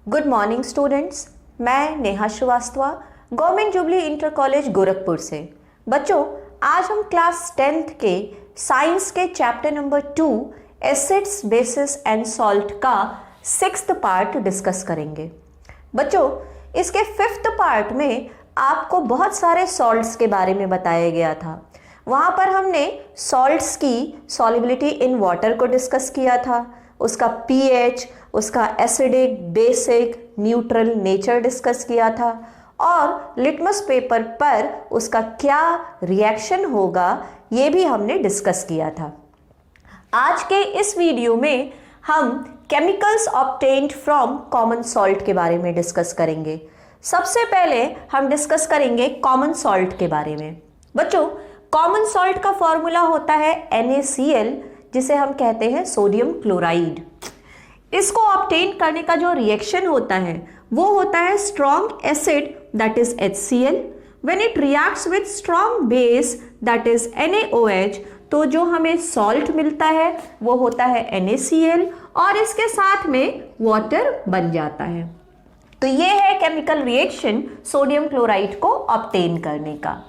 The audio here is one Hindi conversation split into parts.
Good morning students. मैं Neha Srivastava, government jubilee inter college Gorakhpur से। बच्चों, आज हम क्लास 10th के साइंस के chapter number 2 acids, bases and salt का 6th पार्ट डिस्कस करेंगे। बच्चों, इसके 5th पार्ट में आपको बहुत सारे सॉल्ट्स के बारे में बताया गया था। वहाँ पर हमने सॉल्ट्स की सॉल्युबिलिटी इन वाटर को डिस्कस किया था, उसका पीएच, उसका acidic, basic, neutral nature discuss किया था और लिटमस पेपर पर उसका क्या रिएक्शन होगा ये भी हमने डिस्कस किया था। आज के इस वीडियो में हम chemicals obtained from common salt के बारे में डिस्कस करेंगे। सबसे पहले हम डिस्कस करेंगे कॉमन सॉल्ट के बारे में। बच्चों, कॉमन सॉल्ट का फॉर्मूला होता है NaCl, जिसे हम कहते हैं सोडियम क्लोराइड। इसको ऑब्टेन करने का जो रिएक्शन होता है वो होता है strong acid that is HCl when it reacts with strong base that is NaOH। तो जो हमें सॉल्ट मिलता है वो होता है NaCl और इसके साथ में वाटर बन जाता है। तो ये है केमिकल रिएक्शन सोडियम क्लोराइड को ऑब्टेन करने का।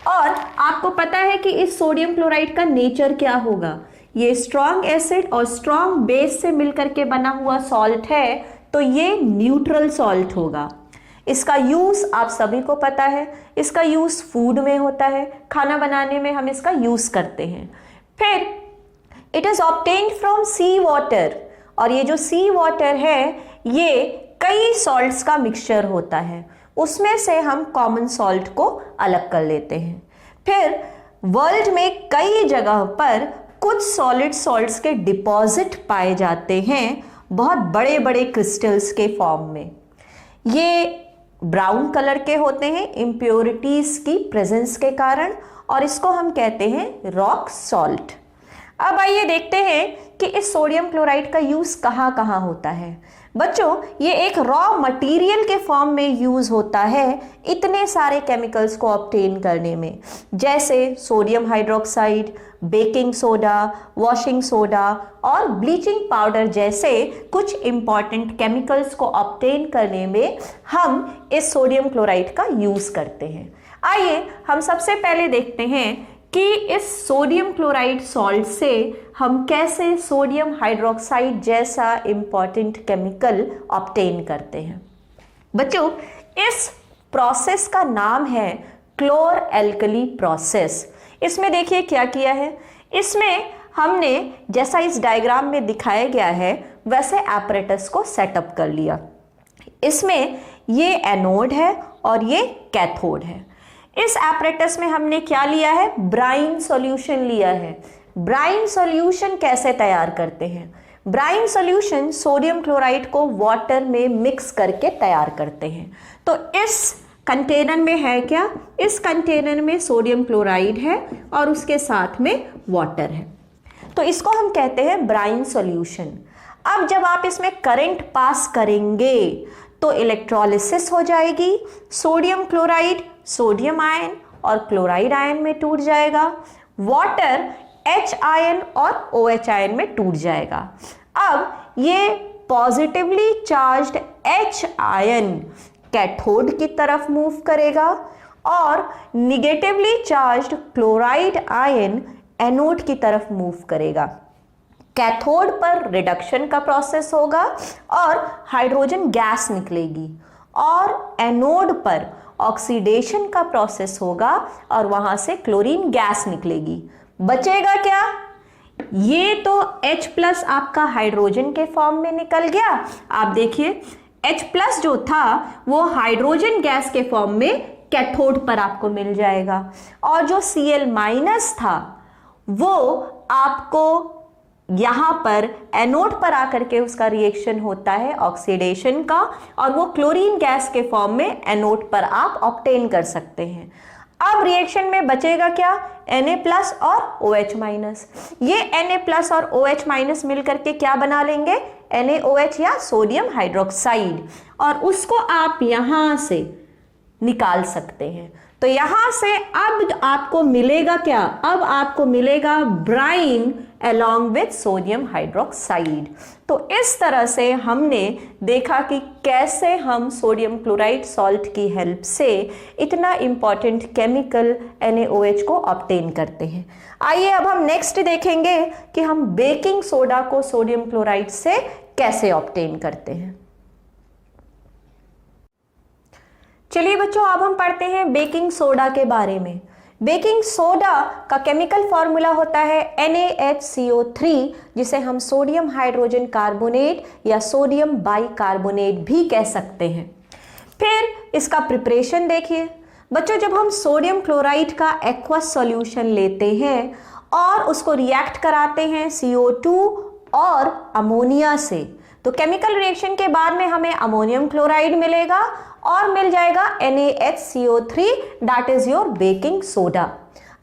और आपको पता है कि इस सोडियम क्लोराइड का नेचर क्या होगा। ये स्ट्रॉन्ग एसिड और स्ट्रॉन्ग बेस से मिलकर के बना हुआ सॉल्ट है, तो ये न्यूट्रल सॉल्ट होगा। इसका यूज आप सभी को पता है, इसका यूज फूड में होता है, खाना बनाने में हम इसका यूज करते हैं। फिर it is obtained from sea water, और ये जो सी वाटर है ये कई सॉल्ट्स का मिक्सचर होता है, उसमें से हम कॉमन सॉल्ट को अलग कर लेते हैं। फिर वर्ल्ड में कई जगह पर कुछ सॉलिड सॉल्ट्स के डिपॉजिट पाए जाते हैं, बहुत बड़े बड़े क्रिस्टल्स के फॉर्म में। ये ब्राउन कलर के होते हैं इम्प्योरिटीज की प्रेजेंस के कारण, और इसको हम कहते हैं रॉक सॉल्ट। अब आइए देखते हैं कि इस सोडियम क्लोराइड का यूज कहाँ कहाँ होता है। बच्चों, ये एक रॉ मटेरियल के फॉर्म में यूज होता है इतने सारे केमिकल्स को ऑब्टेन करने में, जैसे sodium hydroxide, baking soda, washing soda और ब्लीचिंग पाउडर जैसे कुछ इंपॉर्टेंट केमिकल्स को ऑब्टेन करने में हम इस सोडियम क्लोराइड का यूज करते हैं। आइए हम सबसे पहले देखते हैं कि इस सोडियम क्लोराइड सॉल्ट से हम कैसे सोडियम हाइड्रोक्साइड जैसा इंपॉर्टेंट केमिकल ऑब्टेन करते हैं। बच्चों, इस प्रोसेस का नाम है क्लोर एल्कली प्रोसेस। इसमें देखिए क्या किया है। इसमें हमने जैसा इस डायग्राम में दिखाया गया है वैसे एपरेटस को सेटअप कर लिया। इसमें ये एनोड है और ये कैथोड है। इस एपरेटस में हमने क्या लिया है, ब्राइन सॉल्यूशन लिया है। ब्राइन सॉल्यूशन कैसे तैयार करते हैं? ब्राइन सॉल्यूशन सोडियम क्लोराइड को वाटर में मिक्स करके तैयार करते हैं। तो इस कंटेनर में है क्या, इस कंटेनर में सोडियम क्लोराइड है और उसके साथ में वाटर है, तो इसको हम कहते हैं ब्राइन सॉल्यूशन। अब जब आप इसमें करंट पास करेंगे तो इलेक्ट्रोलिसिस हो जाएगी, सोडियम क्लोराइड सोडियम आयन और क्लोराइड आयन में टूट जाएगा, वाटर H आयन और OH आयन में टूट जाएगा। अब ये positively charged H ion cathode की तरफ मूव करेगा और negatively charged chloride ion anode की तरफ मूव करेगा। कैथोड पर रिडक्शन का प्रोसेस होगा और हाइड्रोजन गैस निकलेगी, और एनोड पर ऑक्सीडेशन का प्रोसेस होगा और वहां से क्लोरीन गैस निकलेगी। बचेगा क्या? ये तो H+ आपका हाइड्रोजन के फॉर्म में निकल गया। आप देखिए H+ जो था वो हाइड्रोजन गैस के फॉर्म में कैथोड पर आपको मिल जाएगा, और जो Cl- था वो आपको यहाँ पर एनोड पर आकर के उसका रिएक्शन होता है ऑक्सीडेशन का, और वो क्लोरीन गैस के फॉर्म में एनोड पर आप ऑब्टेन कर सकते हैं। अब रिएक्शन में बचेगा क्या, Na+ और OH-। ये Na+ और OH- मिल करके क्या बना लेंगे, NaOH या सोडियम हाइड्रोक्साइड, और उसको आप यहां से निकाल सकते हैं। तो यहां से अब आपको मिलेगा क्या, अब आपको मिलेगा brine along with sodium hydroxide. तो इस तरह से हमने देखा कि कैसे हम सोडियम क्लोराइड सॉल्ट की हेल्प से इतना इम्पॉर्टेंट केमिकल NaOH को ऑब्टेन करते हैं। आइए अब हम नेक्स्ट देखेंगे कि हम बेकिंग सोडा को सोडियम क्लोराइड से कैसे ऑब्टेन करते हैं। चलिए बच्चों, अब हम पढ़ते हैं बेकिंग सोडा के बारे में। बेकिंग सोडा का केमिकल फॉर्मूला होता है NaHCO3, जिसे हम सोडियम हाइड्रोजन कार्बोनेट या सोडियम बाइकार्बोनेट भी कह सकते हैं। फिर इसका प्रिपरेशन देखिए बच्चों, जब हम सोडियम क्लोराइड का एक्वस सॉल्यूशन लेते हैं और उसको रिएक्ट कराते हैं CO2 और अमोनिया से, तो केमिकल रिएक्शन के बाद में हमें अमोनियम क्लोराइड मिलेगा और मिल जाएगा NaHCO3, that is your baking soda.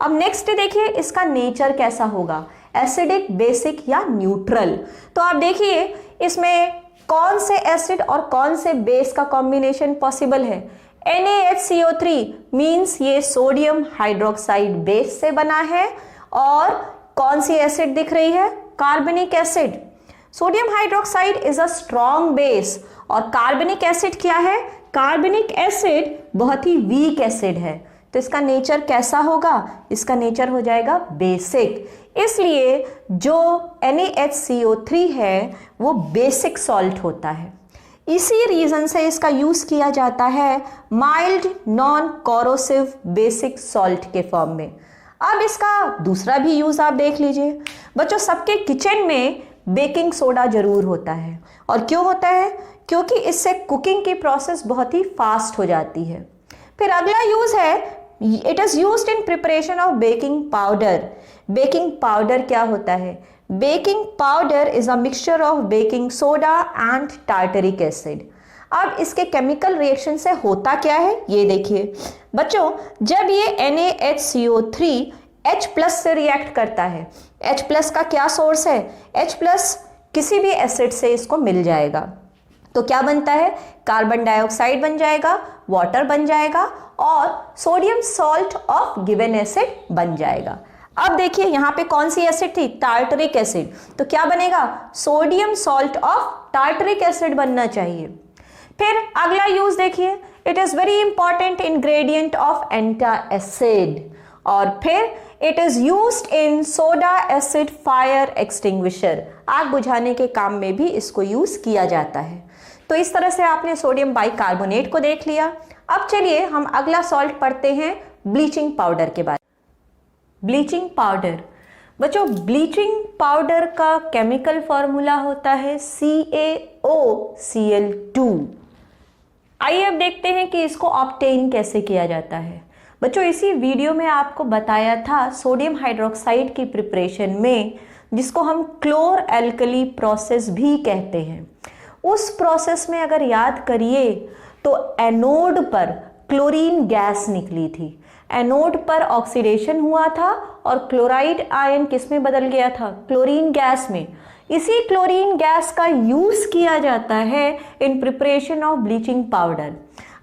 अब नेक्स्ट देखिए इसका नेचर कैसा होगा, एसिडिक, बेसिक या न्यूट्रल। तो आप देखिए इसमें कौन से एसिड और कौन से बेस का कॉम्बिनेशन पॉसिबल है। NaHCO3 मीन्स ये सोडियम हाइड्रोक्साइड बेस से बना है, और कौन सी एसिड दिख रही है, कार्बनिक acid. Sodium hydroxide is a strong base, और कार्बनिक एसिड क्या है, कार्बनिक एसिड बहुत ही वीक एसिड है। तो इसका नेचर कैसा होगा, इसका नेचर हो जाएगा बेसिक। इसलिए जो NaHCO3 है वो बेसिक सॉल्ट होता है। इसी रीजन से इसका यूज किया जाता है mild non corrosive basic salt के फॉर्म में। अब इसका दूसरा भी यूज आप देख लीजिए बच्चों, सबके किचन में बेकिंग सोडा जरूर होता है। और क्यों होता है, क्योंकि इससे कुकिंग की प्रोसेस बहुत ही फास्ट हो जाती है। फिर अगला यूज है, it is used in preparation of baking powder. Baking powder क्या होता है, baking powder is a mixture of baking soda and tartaric acid. अब इसके केमिकल रिएक्शन से होता क्या है ये देखिए बच्चों, जब ये NaHCO3 H+ से रिएक्ट करता है, H+ का क्या सोर्स है, H+ किसी भी एसिड से इसको मिल जाएगा, तो क्या बनता है, कार्बन डाइऑक्साइड बन जाएगा, वाटर बन जाएगा, और sodium salt of given acid बन जाएगा। अब देखिए यहाँ पे कौन सी एसिड थी, टार्टरिक एसिड, तो क्या बनेगा, sodium salt of tartaric acid बनना चाहिए। फिर अगला यूज देखिए, it is very important ingredient of antacid, और फिर it is used in soda acid fire extinguisher. आग बुझाने के काम में भी इसको यूज किया जाता है। तो इस तरह से आपने सोडियम बाइकार्बोनेट को देख लिया। अब चलिए हम अगला सॉल्ट पढ़ते हैं ब्लीचिंग पाउडर के बारे में। ब्लीचिंग पाउडर बच्चों, ब्लीचिंग पाउडर का केमिकल फॉर्मूला होता है CaOCl2। आइए अब देखते हैं कि इसको ऑब्टेन कैसे किया जाता है। बच्चों इसी वीडियो में आपको बताया था सोडियम हाइड्रोक्साइड की प्रिपरेशन में, जिसको हम क्लोर एल्कली प्रोसेस भी कहते हैं, उस प्रोसेस में अगर याद करिए तो एनोड पर क्लोरीन गैस निकली थी। एनोड पर ऑक्सीडेशन हुआ था और क्लोराइड आयन किस में बदल गया था, क्लोरीन गैस में। इसी क्लोरीन गैस का यूज किया जाता है in preparation of bleaching powder.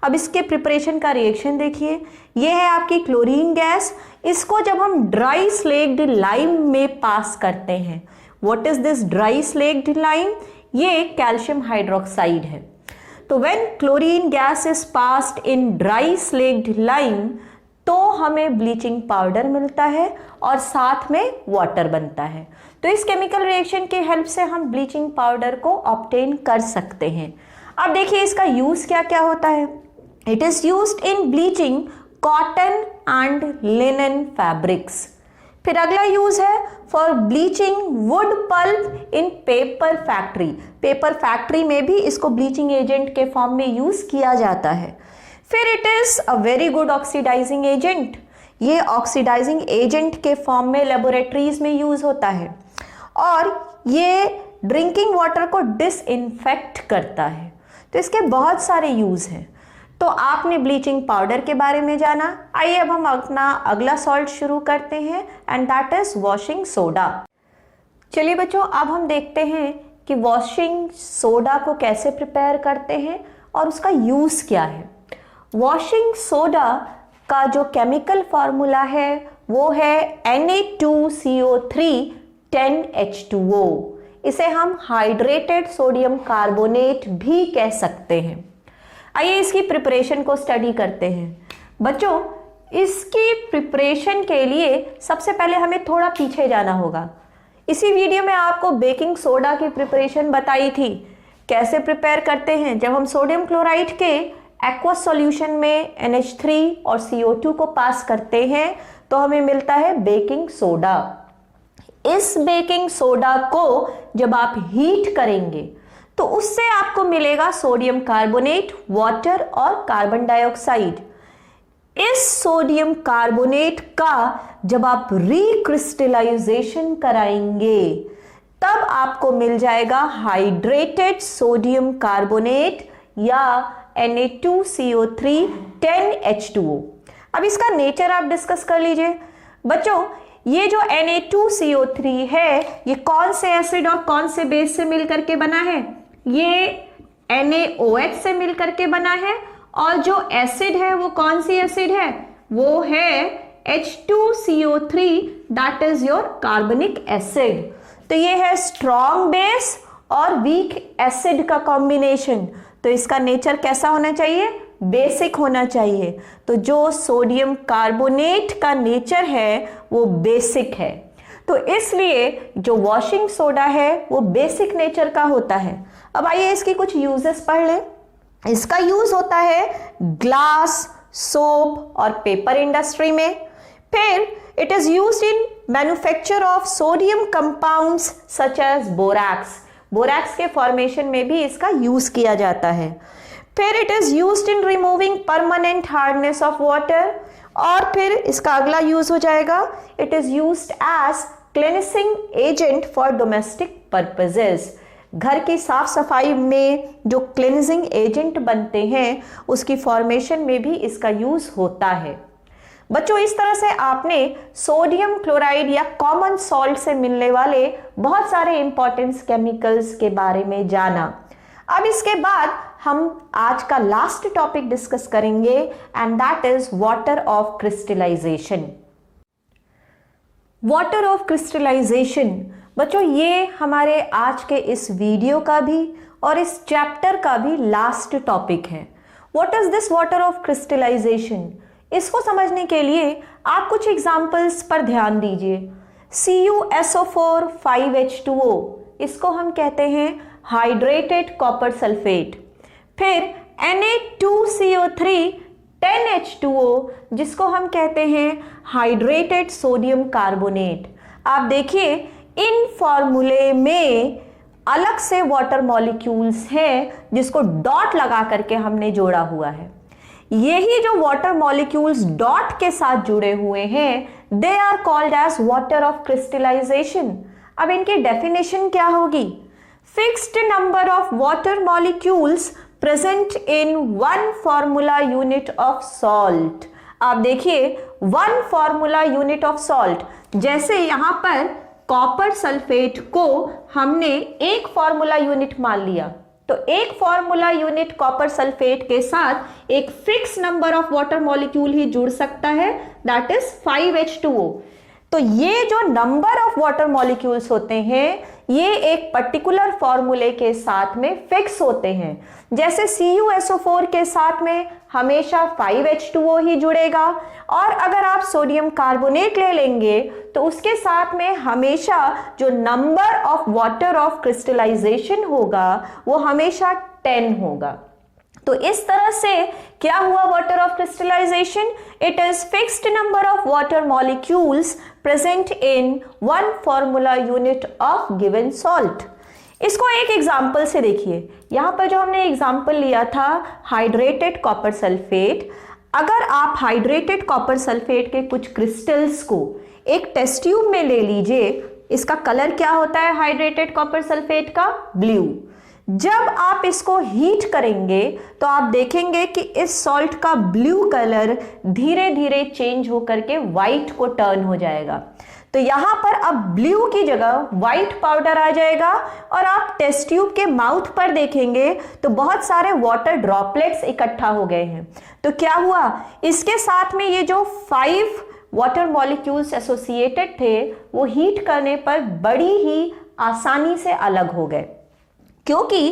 अब इसके प्रिपरेशन का रिएक्शन देखिए, ये है आपकी क्लोरीन गैस। इसको जब हम ड्राई स्लेक्ड लाइम में पास करते हैं, what is this dry slaked lime, ये कैल्शियम हाइड्रोक्साइड है। तो when chlorine gas is passed in dry slaked lime, तो हमें ब्लीचिंग पाउडर मिलता है और साथ में वाटर बनता है। तो इस केमिकल रिएक्शन की हेल्प से हम ब्लीचिंग पाउडर को ऑब्टेन कर सकते हैं। अब देखिए इसका यूज क्या क्या होता है। It is used in bleaching cotton and linen fabrics. फिर अगला यूज है for bleaching wood pulp in paper factory. Paper factory में भी इसको ब्लीचिंग एजेंट के फॉर्म में यूज किया जाता है। फिर it is a very good oxidizing agent. ये ऑक्सीडाइजिंग एजेंट के फॉर्म में लेबोरेटरीज में यूज होता है, और ये ड्रिंकिंग वाटर को डिसइंफेक्ट करता है। तो इसके बहुत सारे यूज हैं। तो आपने ब्लीचिंग पाउडर के बारे में जाना। आइए अब हम अपना अगला सॉल्ट शुरू करते हैं, and that is washing soda. चलिए बच्चों, अब हम देखते हैं कि वॉशिंग सोडा को कैसे प्रिपेयर करते हैं और उसका यूज क्या है। वॉशिंग सोडा का जो केमिकल फॉर्मूला है वो है Na2CO3 10H2O। इसे हम हाइड्रेटेड सोडियम कार्बोनेट भी कह सकते हैं। आइए इसकी प्रिपरेशन को स्टडी करते हैं। बच्चों, इसकी प्रिपरेशन के लिए सबसे पहले हमें थोड़ा पीछे जाना होगा। इसी वीडियो में आपको बेकिंग सोडा की प्रिपरेशन बताई थी, कैसे प्रिपेयर करते हैं। जब हम सोडियम क्लोराइड के एक्वस सॉल्यूशन में NH3 और CO2 को पास करते हैं तो हमें मिलता है बेकिंग सोडा। इस बेकिंग सोडा को जब आप हीट करेंगे तो उससे आपको मिलेगा सोडियम कार्बोनेट, वाटर और कार्बन डाइऑक्साइड। इस सोडियम कार्बोनेट का जब आप रिक्रिस्टलाइजेशन कराएंगे तब आपको मिल जाएगा हाइड्रेटेड सोडियम कार्बोनेट या Na2CO3 10H2O। अब इसका नेचर आप डिस्कस कर लीजिए। बच्चों, ये जो Na2CO3 है ये कौन से एसिड और कौन से बेस से मिलकर के बना है? ये NaOH से मिलकर के बना है और जो एसिड है वो कौन सी एसिड है? वो है H2CO3, दैट इज योर कार्बनिक एसिड। तो ये है स्ट्रॉन्ग बेस और वीक एसिड का कॉम्बिनेशन। तो इसका नेचर कैसा होना चाहिए? बेसिक होना चाहिए। तो जो सोडियम कार्बोनेट का नेचर है वो बेसिक है। तो इसलिए जो वॉशिंग सोडा है वो बेसिक नेचर का होता है। अब आइए इसकी कुछ यूजेस पढ़ लें। इसका यूज होता है ग्लास, सोप और पेपर इंडस्ट्री में। फिर it is used in manufacture of sodium compounds such as borax. Borax के फॉर्मेशन में भी इसका यूज किया जाता है। फिर it is used in removing permanent hardness of water. और फिर इसका अगला यूज हो जाएगा, it is used as cleansing agent for domestic purposes. घर की साफ सफाई में जो क्लींजिंग एजेंट बनते हैं उसकी फॉर्मेशन में भी इसका यूज होता है। बच्चों, इस तरह से आपने सोडियम क्लोराइड या कॉमन सॉल्ट से मिलने वाले बहुत सारे इंपॉर्टेंट केमिकल्स के बारे में जाना। अब इसके बाद हम आज का लास्ट टॉपिक डिस्कस करेंगे and that is water of crystallization. Water of crystallization बच्चों, ये हमारे आज के इस वीडियो का भी और इस चैप्टर का भी लास्ट टॉपिक है। What is this water of crystallization? इसको समझने के लिए आप कुछ एग्जाम्पल्स पर ध्यान दीजिए। CuSO4 5H2O, इसको हम कहते हैं हाइड्रेटेड कॉपर सल्फेट। फिर Na2CO3 10H2O, जिसको हम कहते हैं हाइड्रेटेड सोडियम कार्बोनेट। आप देखिए इन फॉर्मूले में अलग से वाटर मॉलिक्यूल्स हैं जिसको डॉट लगा करके हमने जोड़ा हुआ है। यही जो वाटर मॉलिक्यूल्स डॉट के साथ जुड़े हुए हैं they are called as water of crystallization. अब इनकी डेफिनेशन क्या होगी? Fixed number of water molecules present in one formula unit of salt. आप देखिए one formula unit of salt, जैसे यहां पर कॉपर सल्फेट को हमने एक फॉर्मूला यूनिट मान लिया, तो एक फॉर्मूला यूनिट कॉपर सल्फेट के साथ एक fix number of water molecule ही जुड़ सकता है, दैट इज 5H2O। तो ये जो नंबर ऑफ वाटर मॉलिक्यूल्स होते हैं ये एक पर्टिकुलर फॉर्मूले के साथ में फिक्स होते हैं। जैसे CuSO4 के साथ में हमेशा 5H2O ही जुड़ेगा, और अगर आप सोडियम कार्बोनेट ले लेंगे तो उसके साथ में हमेशा जो number of water of crystallization होगा वो हमेशा 10 होगा। तो इस तरह से क्या हुआ water of crystallization? It is fixed number of water molecules present in one formula unit of given salt. इसको एक एग्जांपल से देखिए। यहां पर जो हमने एग्जांपल लिया था हाइड्रेटेड कॉपर सल्फेट, अगर आप हाइड्रेटेड कॉपर सल्फेट के कुछ क्रिस्टल्स को एक टेस्ट ट्यूब में ले लीजिए, इसका कलर क्या होता है हाइड्रेटेड कॉपर सल्फेट का? ब्लू। जब आप इसको हीट करेंगे तो आप देखेंगे कि इस सॉल्ट का ब्लू कलर धीरे धीरे चेंज होकर के व्हाइट को टर्न हो जाएगा। तो यहां पर अब ब्लू की जगह व्हाइट पाउडर आ जाएगा, और आप टेस्ट ट्यूब के माउथ पर देखेंगे तो बहुत सारे वाटर ड्रॉपलेट्स इकट्ठा हो गए हैं। तो क्या हुआ? इसके साथ में ये जो 5 वाटर मॉलिक्यूल्स एसोसिएटेड थे वो हीट करने पर बड़ी ही आसानी से अलग हो गए, क्योंकि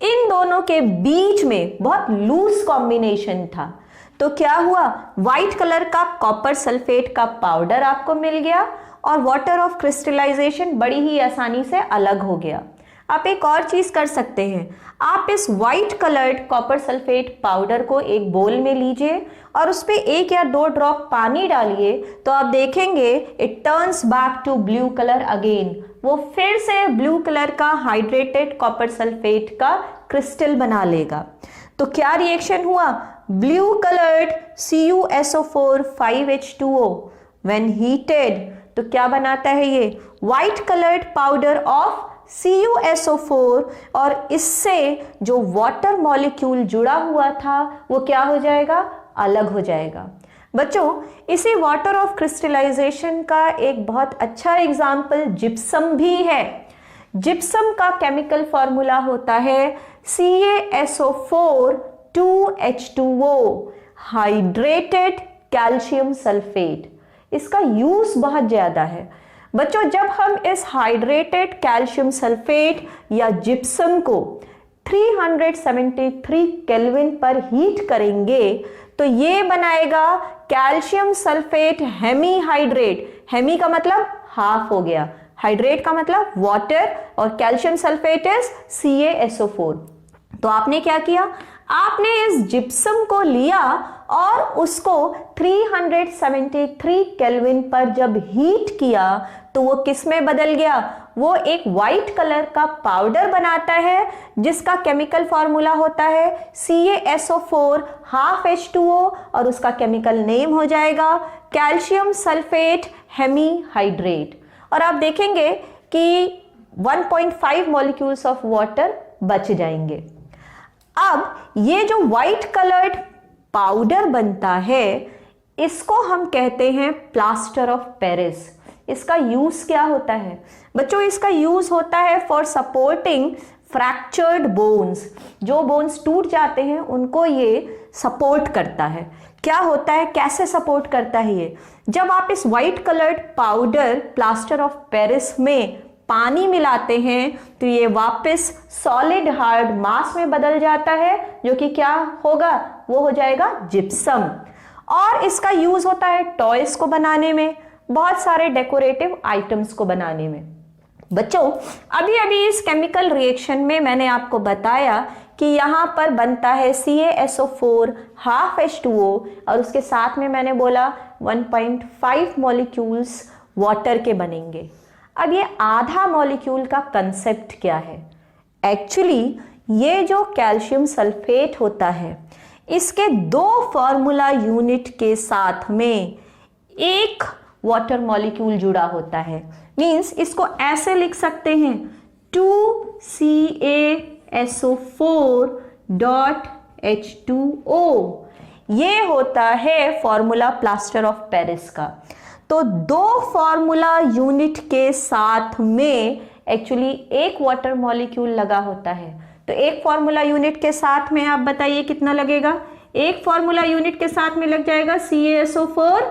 इन दोनों के बीच में बहुत लूज कॉम्बिनेशन था। तो क्या हुआ, व्हाइट कलर का कॉपर सल्फेट का पाउडर आपको मिल गया और वाटर ऑफ क्रिस्टलाइजेशन बड़ी ही आसानी से अलग हो गया। आप एक और चीज कर सकते हैं, आप इस white coloured copper sulphate powder को एक बोल में लीजिए और उस पर 1 या 2 ड्रॉप पानी डालिए, तो आप देखेंगे it turns back to blue colour again. वो फिर से ब्लू कलर का हाइड्रेटेड कॉपर सल्फेट का क्रिस्टल बना लेगा। तो क्या रिएक्शन हुआ, blue coloured CuSO4 5H2O when heated, तो क्या बनाता है ये, white coloured powder of CuSO4, और इससे जो वाटर मॉलिक्यूल जुड़ा हुआ था वो क्या हो जाएगा, अलग हो जाएगा। बच्चों, इसी वाटर ऑफ क्रिस्टलाइजेशन का एक बहुत अच्छा एग्जाम्पल जिप्सम भी है। जिप्सम का केमिकल फॉर्मूला होता है CaSO4 2H2O hydrated calcium sulphate. इसका यूज बहुत ज्यादा है। बच्चों, जब हम इस हाइड्रेटेड कैल्शियम सल्फेट या जिप्सम को 373 केल्विन पर हीट करेंगे तो ये बनाएगा कैल्शियम सल्फेट हेमीहाइड्रेट। हेमी का मतलब हाफ हो गया, हाइड्रेट का मतलब वाटर, और कैल्शियम सल्फेट इज CaSO4। तो आपने क्या किया, आपने इस जिप्सम को लिया और उसको 373 केल्विन पर जब हीट किया तो वो किस में बदल गया, वो एक व्हाइट कलर का पाउडर बनाता है जिसका केमिकल फॉर्मूला होता है CaSO4 हाफ H2O, और उसका केमिकल नेम हो जाएगा कैल्शियम सल्फेट हेमीहाइड्रेट। और आप देखेंगे कि 1.5 मॉलिक्यूल्स ऑफ वाटर बच जाएंगे। अब ये जो व्हाइट कलर्ड पाउडर बनता है इसको हम कहते हैं प्लास्टर ऑफ पेरिस। इसका यूज क्या होता है बच्चों, इसका यूज होता है फॉर सपोर्टिंग फ्रैक्चर्ड बोन्स। जो बोन्स टूट जाते हैं उनको ये सपोर्ट करता है। क्या होता है, कैसे सपोर्ट करता है ये, जब आप इस white coloured powder plaster of Paris में पानी मिलाते हैं तो ये वापस सॉलिड हार्ड मास में बदल जाता है, जो कि क्या होगा, वो हो जाएगा जिप्सम। और इसका यूज होता है टॉयज को बनाने में, बहुत सारे डेकोरेटिव आइटम्स को बनाने में। बच्चों, अभी अभी इस केमिकल रिएक्शन में मैंने आपको बताया कि यहाँ पर बनता है CaSO4 हाफ H2O, और उसके साथ में मैंने बोला 1.5 मॉलिक्यूल्स वाटर के बनेंगे। अब ये आधा मॉलिक्यूल का कंसेप्ट क्या है, एक्चुअली ये जो कैल्शियम सल्फेट होता है इसके 2 फॉर्मूला यूनिट के साथ में एक वाटर मॉलिक्यूल जुड़ा होता है। मींस इसको ऐसे लिख सकते हैं 2CaSO4.H2O। ये होता है फॉर्मूला प्लास्टर ऑफ पेरिस का। तो 2 फॉर्मूला यूनिट के साथ में एक्चुअली एक वाटर मॉलिक्यूल लगा होता है। तो एक फॉर्मूला यूनिट के साथ में आप बताइए कितना लगेगा, एक फॉर्मूला यूनिट के साथ में लग जाएगा CaSO4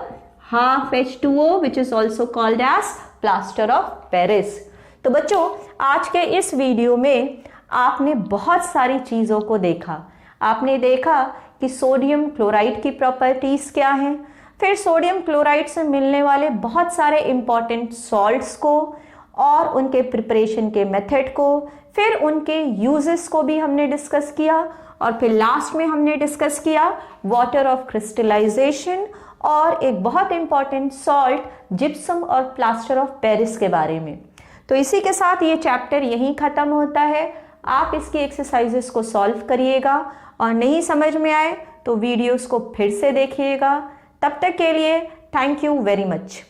half H2O which is also called as plaster of Paris. तो बच्चों, आज के इस वीडियो में आपने बहुत सारी चीजों को देखा। आपने देखा कि सोडियम क्लोराइड की प्रॉपर्टीज क्या हैं, फिर सोडियम क्लोराइड से मिलने वाले बहुत सारे इंपॉर्टेंट सॉल्ट्स को और उनके प्रिपरेशन के मेथड को, फिर उनके यूजेस को भी हमने डिस्कस किया, और फिर लास्ट में हमने डिस्कस किया वाटर ऑफ क्रिस्टलाइजेशन और एक बहुत इंपॉर्टेंट सॉल्ट जिप्सम और प्लास्टर ऑफ पेरिस के बारे में। तो इसी के साथ ये चैप्टर यहीं ख़त्म होता है। आप इसकी एक्सरसाइजेस को सॉल्व करिएगा, और नहीं समझ में आए तो वीडियोस को फिर से देखिएगा। तब तक के लिए थैंक यू वेरी मच।